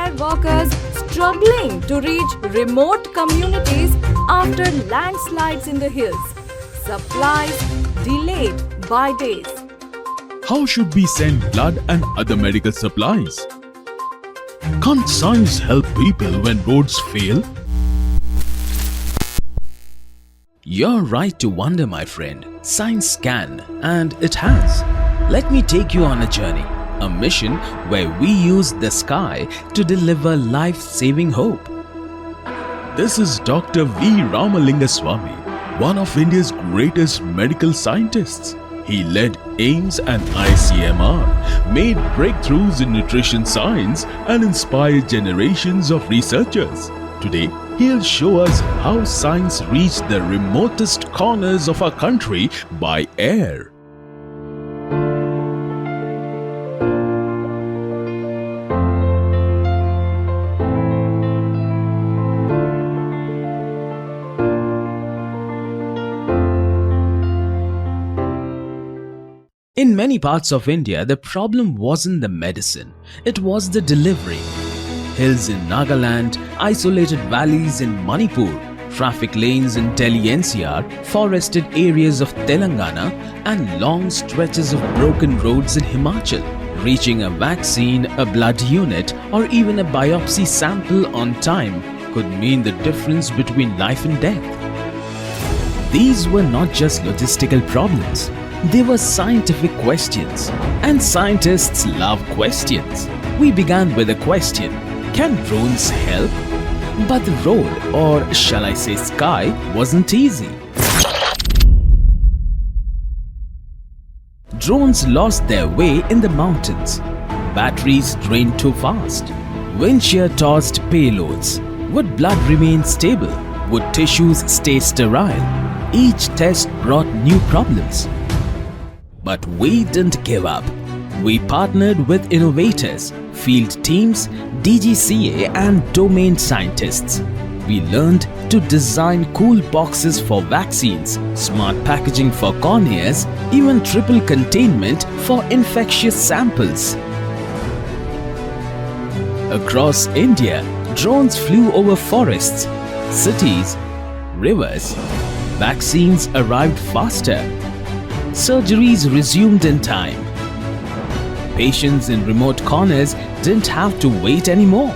healthcare workers struggling to reach remote communities after landslides in the hills. Supplies delayed by days. How should we send blood and other medical supplies? Can't science help people when roads fail? You're right to wonder, my friend. Science can, and it has. Let me take you on a journey, a mission where we use the sky to deliver life-saving hope. This is Dr. V. Ramalingaswamy, one of India's greatest medical scientists. He led AIMS and ICMR, made breakthroughs in nutrition science and inspired generations of researchers. Today, he'll show us how science reached the remotest corners of our country by air. In many parts of India, the problem wasn't the medicine, it was the delivery. Hills in Nagaland, isolated valleys in Manipur, traffic lanes in Delhi NCR, forested areas of Telangana, and long stretches of broken roads in Himachal. Reaching a vaccine, a blood unit, or even a biopsy sample on time could mean the difference between life and death. These were not just logistical problems. They were scientific questions, and scientists love questions. We began with a question: can drones help? But the road, or shall I say sky, wasn't easy. Drones lost their way in the mountains. Batteries drained too fast. Wind shear tossed payloads. Would blood remain stable? Would tissues stay sterile? Each test brought new problems. But we didn't give up. We partnered with innovators, field teams, DGCA and domain scientists. We learned to design cool boxes for vaccines, smart packaging for corneas, even triple containment for infectious samples. Across India, drones flew over forests, cities, rivers. Vaccines arrived faster. Surgeries resumed in time. Patients in remote corners didn't have to wait anymore.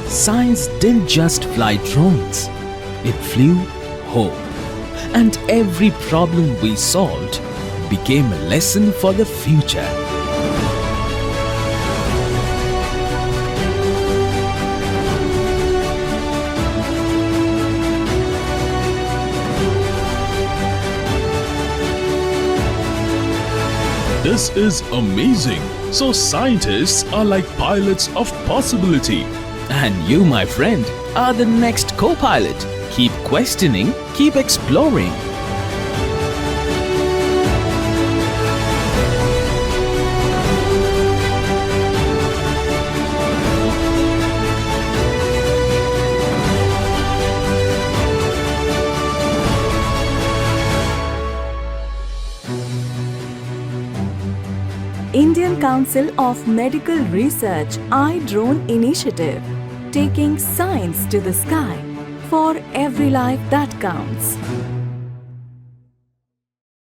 Science didn't just fly drones, it flew hope. And every problem we solved became a lesson for the future. This is amazing. So scientists are like pilots of possibility. And you, my friend, are the next co-pilot. Keep questioning, keep exploring. Indian Council of Medical Research iDrone Initiative, taking science to the sky for every life that counts.